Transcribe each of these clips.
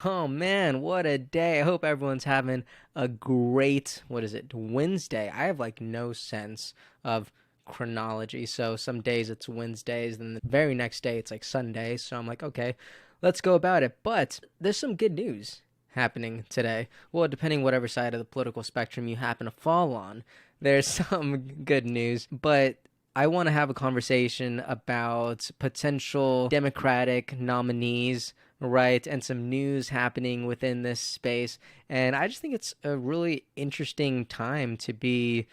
Oh man, what a day. I hope everyone's having a great, what is it, Wednesday. I have like no sense of chronology. So some days it's Wednesdays, then the very next day it's like Sunday. So I'm like, okay, let's go about it. But there's some good news happening today. Well, depending whatever side of the political spectrum you happen to fall on, there's some good news. But I want to have a conversation about potential Democratic nominees, right, and some news happening within this space. And I just think it's a really interesting time to be,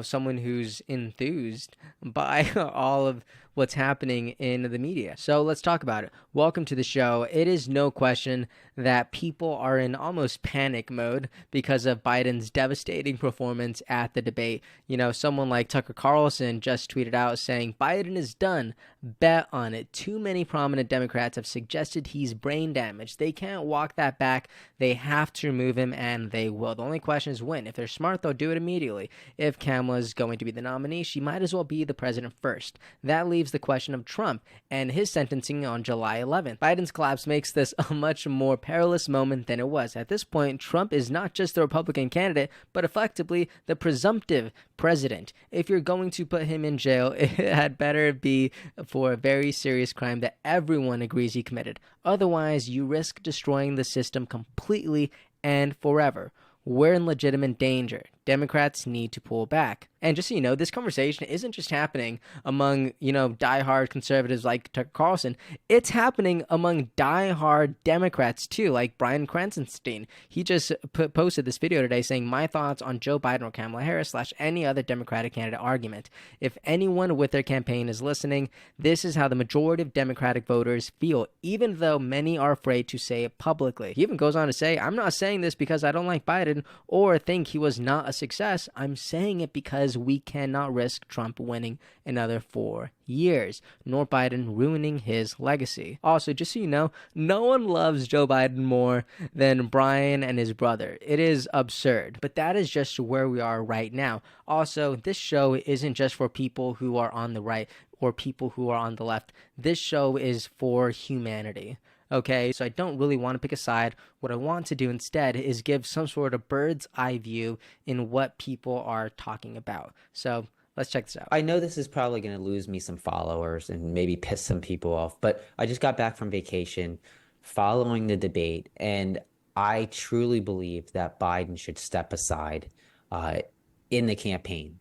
someone who's enthused by all of what's happening in the media. So let's talk about it. Welcome to the show. It is no question that people are in almost panic mode because of Biden's devastating performance at the debate. Someone like Tucker Carlson just tweeted out saying, Biden is done. Bet on it. Too many prominent Democrats have suggested he's brain damaged. They can't walk that back. They have to remove him, and they will. The only question is when. If they're smart, they'll do it immediately. If Kamala's going to be the nominee, she might as well be the president first. That leaves the question of Trump and his sentencing on July 11th. Biden's collapse makes this a much more perilous moment than it was. At this point, Trump is not just the Republican candidate, but effectively the presumptive president. If you're going to put him in jail, it had better be for a very serious crime that everyone agrees he committed. Otherwise, you risk destroying the system completely and forever. We're in legitimate danger. Democrats need to pull back. And just so you know, this conversation isn't just happening among, diehard conservatives like Tucker Carlson. It's happening among diehard Democrats too, like Brian Kranzenstein. He just posted this video today saying, my thoughts on Joe Biden or Kamala Harris / any other Democratic candidate argument. If anyone with their campaign is listening, this is how the majority of Democratic voters feel, even though many are afraid to say it publicly. He even goes on to say, I'm not saying this because I don't like Biden or think he was not a success. I'm saying it because we cannot risk Trump winning another 4 years, nor Biden ruining his legacy. Also, just so you know, no one loves Joe Biden more than Brian and his brother. It is absurd, but that is just where we are right now. Also, this show isn't just for people who are on the right or people who are on the left. This show is for humanity. Okay, so I don't really want to pick a side. What I want to do instead is give some sort of bird's eye view in what people are talking about. So let's check this out. I know this is probably going to lose me some followers and maybe piss some people off, but I just got back from vacation following the debate, and I truly believe that Biden should step aside uh, in the campaign.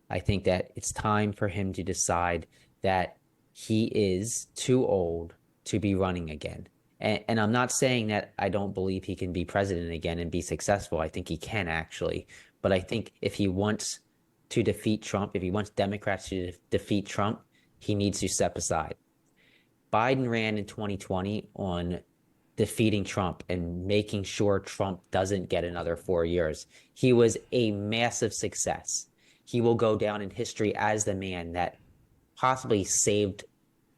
I think that it's time for him to decide that he is too old to be running again. And I'm not saying that I don't believe he can be president again and be successful. I think he can actually. But I think if he wants to defeat Trump, if he wants Democrats to defeat Trump, he needs to step aside. Biden ran in 2020 on defeating Trump and making sure Trump doesn't get another 4 years. He was a massive success. He will go down in history as the man that possibly saved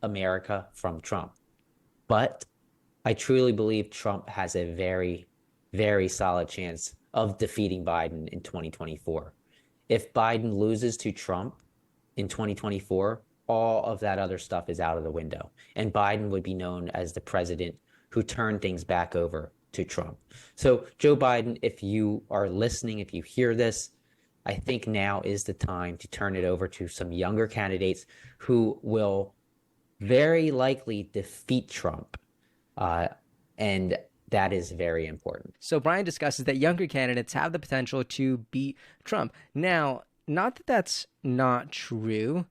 America from Trump. But I truly believe Trump has a very, very solid chance of defeating Biden in 2024. If Biden loses to Trump in 2024, all of that other stuff is out of the window. And Biden would be known as the president who turned things back over to Trump. So, Joe Biden, if you are listening, if you hear this, I think now is the time to turn it over to some younger candidates who will very likely defeat Trump. And that is very important. So Brian discusses that younger candidates have the potential to beat Trump. Now, not that that's not true,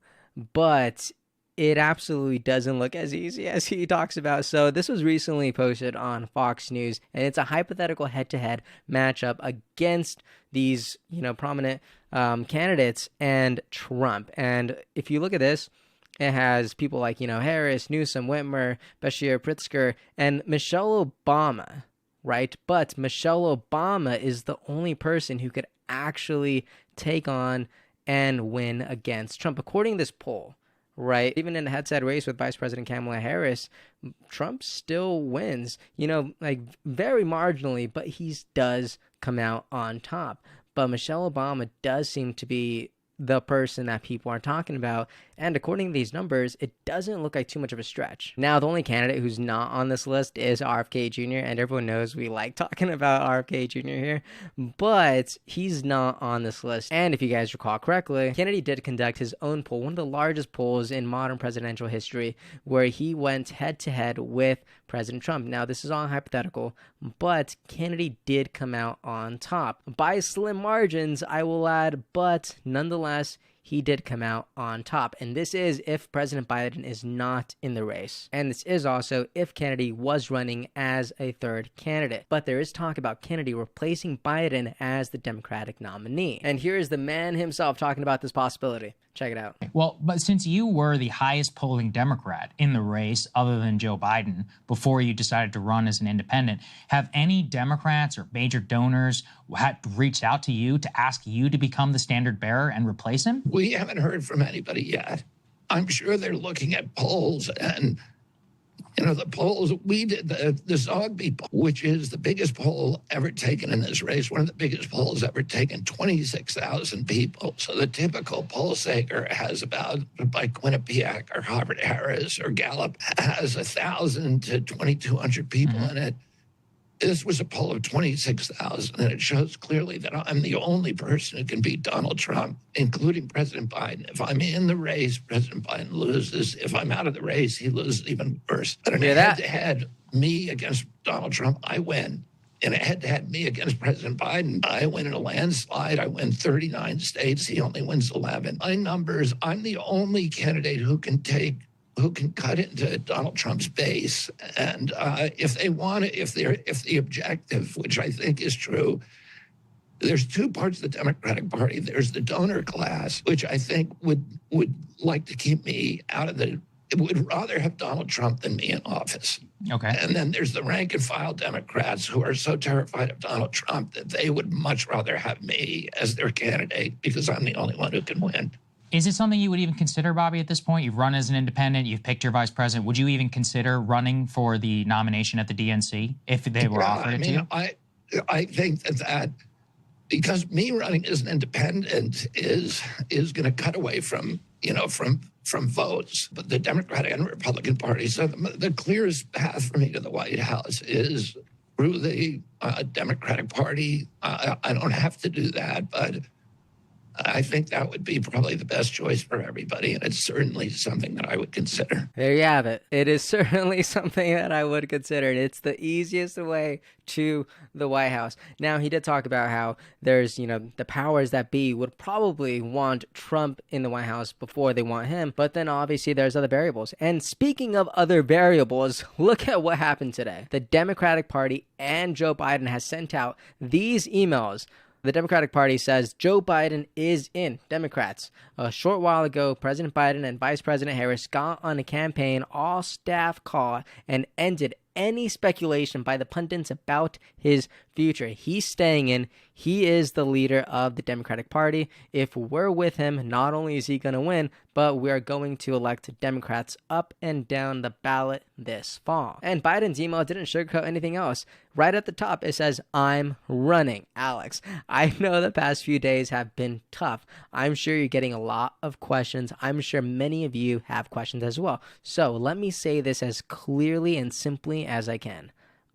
but it absolutely doesn't look as easy as he talks about. So this was recently posted on Fox News, and it's a hypothetical head-to-head matchup against these, prominent candidates and Trump. And if you look at this, it has people like, Harris, Newsom, Whitmer, Bashir, Pritzker, and Michelle Obama, right? But Michelle Obama is the only person who could actually take on and win against Trump. According to this poll, right, even in a head-to-head race with Vice President Kamala Harris, Trump still wins, like very marginally, but he does come out on top. But Michelle Obama does seem to be the person that people are talking about. And according to these numbers, it doesn't look like too much of a stretch. Now, the only candidate who's not on this list is RFK Jr., and everyone knows we like talking about RFK Jr. here, but he's not on this list. And if you guys recall correctly, Kennedy did conduct his own poll, one of the largest polls in modern presidential history, where he went head to head with President Trump. Now, this is all hypothetical, but Kennedy did come out on top by slim margins, I will add, but nonetheless, he did come out on top. And this is if President Biden is not in the race. And this is also if Kennedy was running as a third candidate. But there is talk about Kennedy replacing Biden as the Democratic nominee. And here is the man himself talking about this possibility. Check it out. Well, but since you were the highest polling Democrat in the race, other than Joe Biden, before you decided to run as an independent, have any Democrats or major donors reached out to you to ask you to become the standard bearer and replace him? We haven't heard from anybody yet. I'm sure they're looking at polls, and the polls we did, the Zogby poll, which is the biggest poll ever taken in this race, one of the biggest polls ever taken, 26,000 people. So the typical poll taker has about, by Quinnipiac or Harvard Harris or Gallup, has 1,000 to 2,200 people in it. This was a poll of 26,000, and it shows clearly that I'm the only person who can beat Donald Trump, including President Biden. If I'm in the race, President Biden loses. If I'm out of the race, he loses even worse. But in a head-to-head, me against Donald Trump, I win. In a head-to-head, me against President Biden, I win in a landslide. I win 39 states. He only wins 11. My numbers, I'm the only candidate who can cut into Donald Trump's base. And if the objective, which I think is true, there's two parts of the Democratic Party. There's the donor class, which I think would like to keep me out of would rather have Donald Trump than me in office. Okay. And then there's the rank and file Democrats who are so terrified of Donald Trump that they would much rather have me as their candidate because I'm the only one who can win. Is it something you would even consider, Bobby, at this point? You've run as an independent. You've picked your vice president. Would you even consider running for the nomination at the DNC if they were offered it to you? I think that because me running as an independent is going to cut away from votes, but the Democratic and Republican parties. So the clearest path for me to the White House is through the Democratic Party. I don't have to do that, but I think that would be probably the best choice for everybody, and it's certainly something that I would consider. There you have it. It is certainly something that I would consider. It's the easiest way to the White House. Now, he did talk about how there's, the powers that be would probably want Trump in the White House before they want him, but then obviously there's other variables. And speaking of other variables, look at what happened today. The Democratic Party and Joe Biden has sent out these emails. The Democratic Party says Joe Biden is in. Democrats. A short while ago, President Biden and Vice President Harris got on a campaign all-staff call and ended any speculation by the pundits about his future. He's staying in. He is the leader of the Democratic Party. If we're with him, not only is he going to win, but we are going to elect Democrats up and down the ballot this fall. And Biden's email didn't sugarcoat anything else. Right at the top, it says, I'm running. Alex, I know the past few days have been tough. I'm sure you're getting a lot of questions. I'm sure many of you have questions as well. So let me say this as clearly and simply as I can.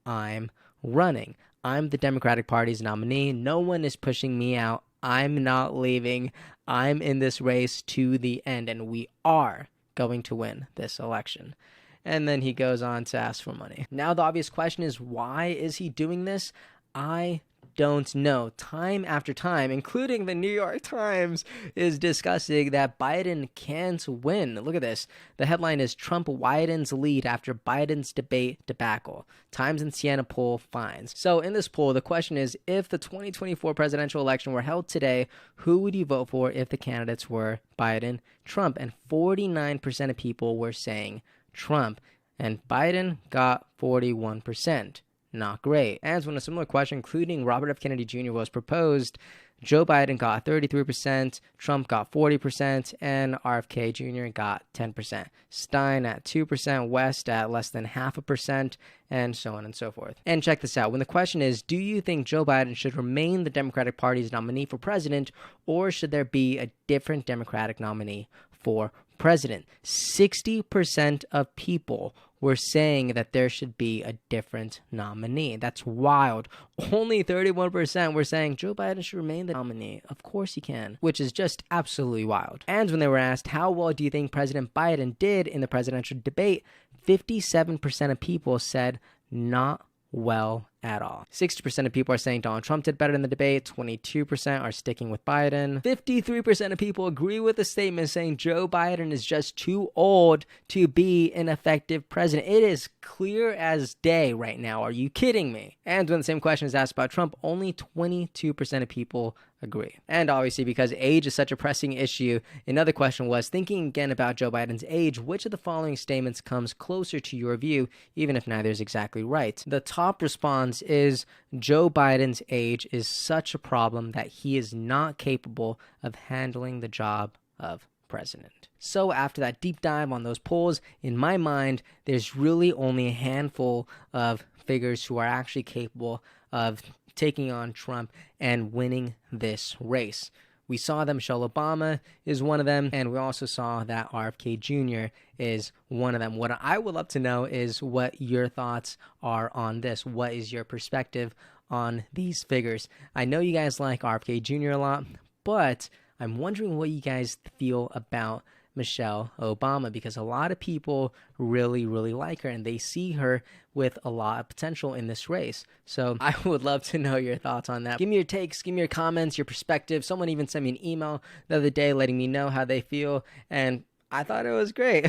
I'm running. I'm the Democratic Party's nominee. No one is pushing me out. I'm not leaving. I'm in this race to the end, and we are going to win this election. And then he goes on to ask for money. Now, the obvious question is, why is he doing this? I don't know. Time after time, including the New York Times, is discussing that Biden can't win. Look at this. The headline is Trump widens lead after Biden's debate debacle. Times and Siena poll finds. So in this poll, the question is, if the 2024 presidential election were held today, who would you vote for if the candidates were Biden, Trump? And 49% of people were saying Trump, and Biden got 41%. not great. And when a similar question, including Robert F. Kennedy Jr., was proposed, Joe Biden got 33%, Trump got 40%, and RFK Jr. got 10%. Stein at 2%, West at less than 0.5%, and so on and so forth. And check this out. When the question is, do you think Joe Biden should remain the Democratic Party's nominee for president, or should there be a different Democratic nominee for president? 60% of people were saying that there should be a different nominee. That's wild. Only 31% were saying Joe Biden should remain the nominee. Of course he can, which is just absolutely wild. And when they were asked, how well do you think President Biden did in the presidential debate, 57% of people said not well at all. 60% of people are saying Donald Trump did better in the debate. 22% are sticking with Biden. 53% of people agree with the statement saying Joe Biden is just too old to be an effective president. It is clear as day right now. Are you kidding me? And when the same question is asked about Trump, only 22% of people agree. And obviously, because age is such a pressing issue, another question was, thinking again about Joe Biden's age, which of the following statements comes closer to your view, even if neither is exactly right? The top response is Joe Biden's age is such a problem that he is not capable of handling the job of president. So after that deep dive on those polls, in my mind, there's really only a handful of figures who are actually capable of taking on Trump and winning this race. We saw that Michelle Obama is one of them, and we also saw that RFK Jr. is one of them. What I would love to know is what your thoughts are on this. What is your perspective on these figures? I know you guys like RFK Jr. a lot, but I'm wondering what you guys feel about Michelle Obama, because a lot of people really like her and they see her with a lot of potential in this race. So I would love to know your thoughts on that. Give me your takes, give me your comments, your perspective. Someone even sent me an email the other day letting me know how they feel, and I thought it was great.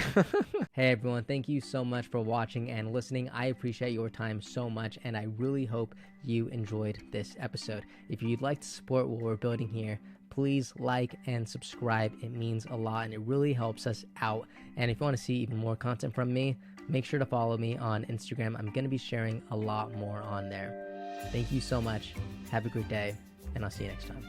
Hey everyone, thank you so much for watching and listening. I appreciate your time so much, and I really hope you enjoyed this episode. If you'd like to support what we're building here, please like and subscribe. It means a lot and it really helps us out. And if you want to see even more content from me, make sure to follow me on Instagram. I'm going to be sharing a lot more on there. Thank you so much. Have a great day, and I'll see you next time.